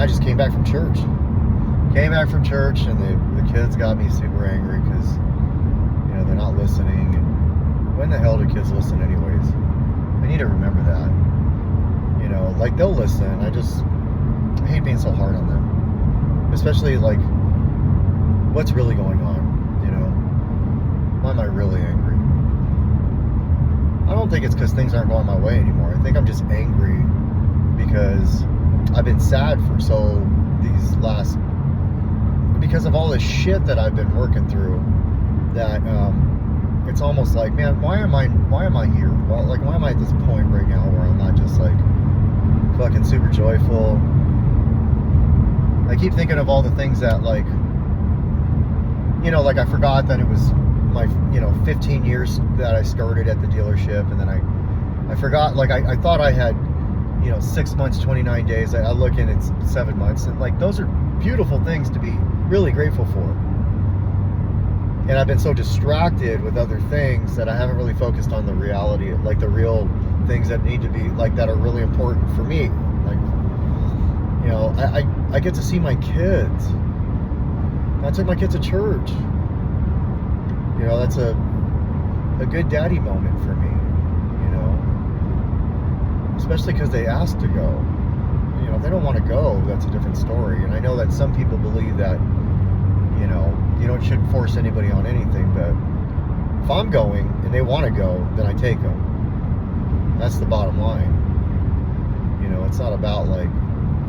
I just came back from church. And the kids got me super angry because, you know, they're not listening. And when the hell do kids listen anyways? I need to remember that. You know, like, they'll listen. I hate being so hard on them. Especially, like, what's really going on, you know? Why am I really angry? I don't think it's because things aren't going my way anymore. I think I'm just angry because I've been sad for because of all this shit that I've been working through, that it's almost like, man, why am I here? Well, like, why am I at this point right now where I'm not just like fucking super joyful? I keep thinking of all the things that, like, you know, like, I forgot that it was my, you know, 15 years that I started at the dealership, and then I forgot, like, I thought I had, you know, 6 months, 29 days. I look and it's 7 months, and, like, those are beautiful things to be really grateful for. And I've been so distracted with other things that I haven't really focused on the reality, like the real things that need to be, like, that are really important for me. Like, you know, I get to see my kids. I took my kids to church. You know, that's a good daddy moment for me, you know, especially because they asked to go. You know, if they don't want to go, that's a different story. And I know that some people believe that, you know, you shouldn't force anybody on anything, but if I'm going and they want to go, then I take them. That's the bottom line. You know, it's not about, like,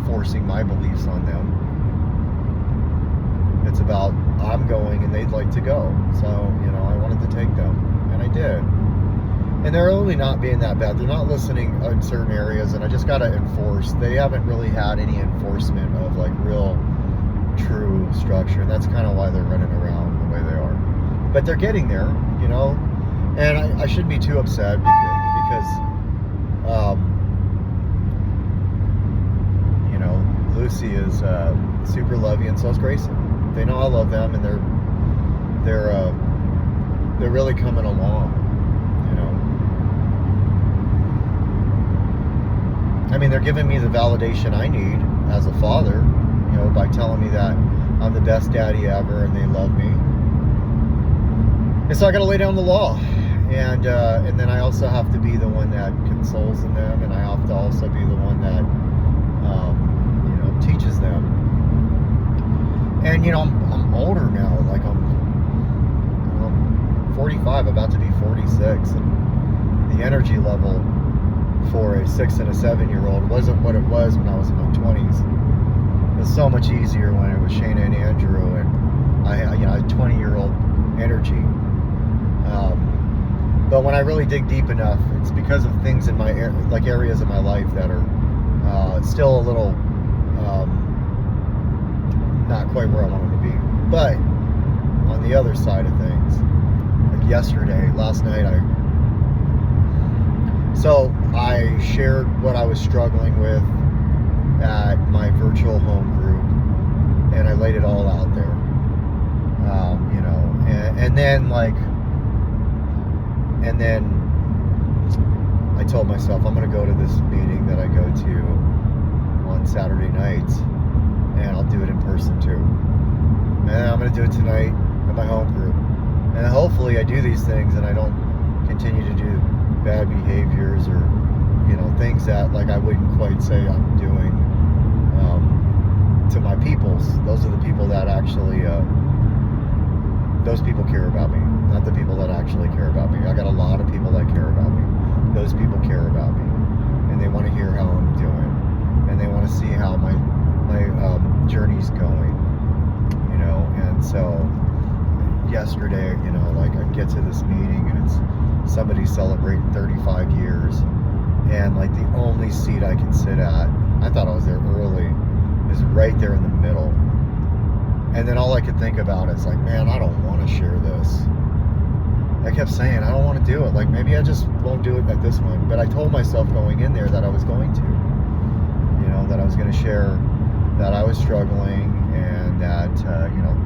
forcing my beliefs on them. It's about, I'm going and they'd like to go. So, you know, I wanted to take them, and I did. And they're really not being that bad. They're not listening in certain areas, and I just got to enforce. They haven't really had any enforcement of, like, real, true structure. And that's kind of why they're running around the way they are. But they're getting there, you know. And I shouldn't be too upset because you know, Lucy is super loving, and so is Grayson. They know I love them, and they're really coming along, you know. I mean, they're giving me the validation I need as a father, you know, by telling me that I'm the best daddy ever and they love me. And so I got to lay down the law, and then I also have to be the one that consoles them, and I have to also be the one that you know, teaches them. And, you know, I'm older now. Like, I'm 45, about to be 46, and the energy level for a 6 and a 7-year-old wasn't what it was when I was in my 20s. It was so much easier when it was Shayna and Andrew, and I had 20-year-old energy. But when I really dig deep enough, it's because of things in my areas of my life that are still a little not quite where I want them to be. But on the other side of things, like last night, I shared what I was struggling with at my virtual home group, and I laid it all out there. You know, and then I told myself I'm going to go to this meeting that I go to on Saturday nights, and I'll do it in person too. And I'm going to do it tonight at my home group. And hopefully I do these things and I don't continue to do bad behaviors or, you know, things that, like, I wouldn't quite say I'm doing to my peoples. Those are the people that actually, those people care about me, not the people that actually care about me. I got a lot of people that care about me. Those people care about me, and they want to hear how I'm doing, and they want to see how my journey's going, you know. And so yesterday, you know, like, I get to this meeting and it's somebody celebrating 35 years, and, like, the only seat I can sit at, I thought I was there early, is right there in the middle. And then all I could think about is, like, man, I don't want to share this. I kept saying, I don't want to do it. Like, maybe I just won't do it at this one. But I told myself going in there that I was going to. You know, that I was going to share that I was struggling, and that, you know,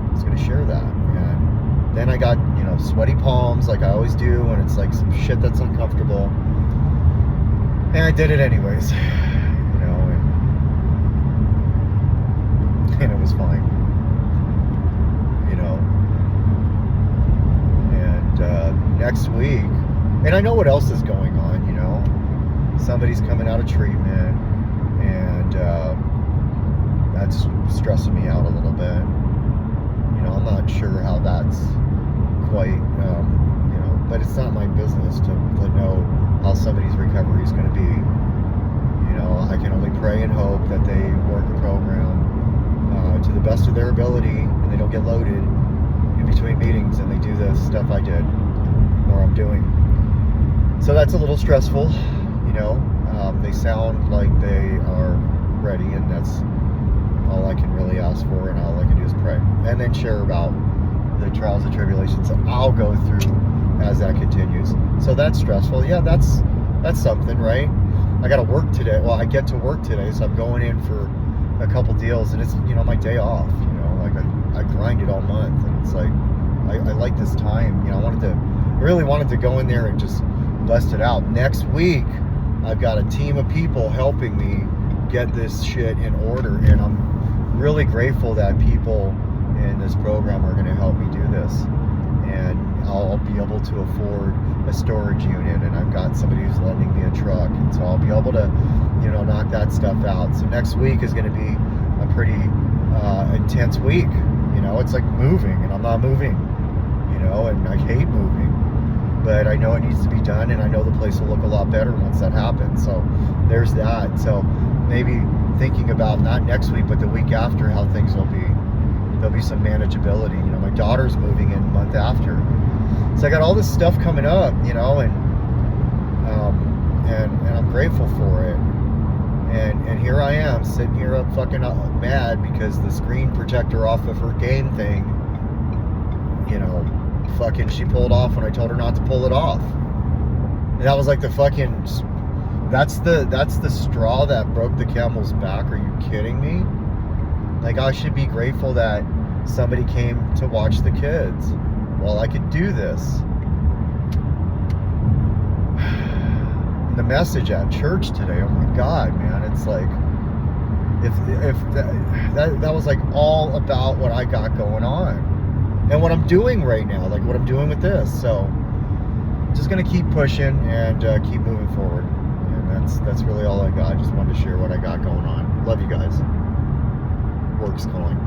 I was going to share that. And then I got, you know, sweaty palms, like I always do when it's, like, some shit that's uncomfortable. And I did it anyways. You know, fine. You know. And next week, and I know what else is going on, you know. Somebody's coming out of treatment, and that's stressing me out a little bit. You know, I'm not sure how that's quite, you know, but it's not my business to know how somebody's recovery is going to be. You know, I can only pray and hope that they work the program to the best of their ability, and they don't get loaded in between meetings, and they do the stuff I did, or I'm doing. So that's a little stressful, you know. They sound like they are ready, and that's all I can really ask for, and all I can do is pray. And then share about the trials and tribulations that I'll go through as that continues. So that's stressful. Yeah, that's something, right? I got to work today. Well, I get to work today, so I'm going in for a couple deals, and it's, you know, my day off. You know, like I grinded all month, and it's like I like this time. You know, I really wanted to go in there and just bust it out. Next week, I've got a team of people helping me get this shit in order, and I'm really grateful that people in this program are going to help me do this, and I'll be able to afford a storage unit, and I've got somebody who's lending me a truck, and so I'll be able to, you know, knock that stuff out. So next week is going to be a pretty intense week. You know, it's like moving, and I'm not moving, you know, and I hate moving, but I know it needs to be done, and I know the place will look a lot better once that happens. So there's that. So maybe thinking about not next week, but the week after, how things will be. There'll be some manageability. You know, my daughter's moving in a month after. So I got all this stuff coming up, you know, and I'm grateful for it. And here I am, sitting here up fucking mad because the screen protector off of her game thing, you know, fucking she pulled off when I told her not to pull it off. And that was like the fucking, that's the straw that broke the camel's back. Are you kidding me? Like, I should be grateful that somebody came to watch the kids while I could do this. The message at church today, oh my God, man, it's like, if that was like all about what I got going on and what I'm doing right now, like what I'm doing with this. So I'm just gonna keep pushing and keep moving forward, and that's really all I got. I just wanted to share what I got going on. Love you guys. Work's calling.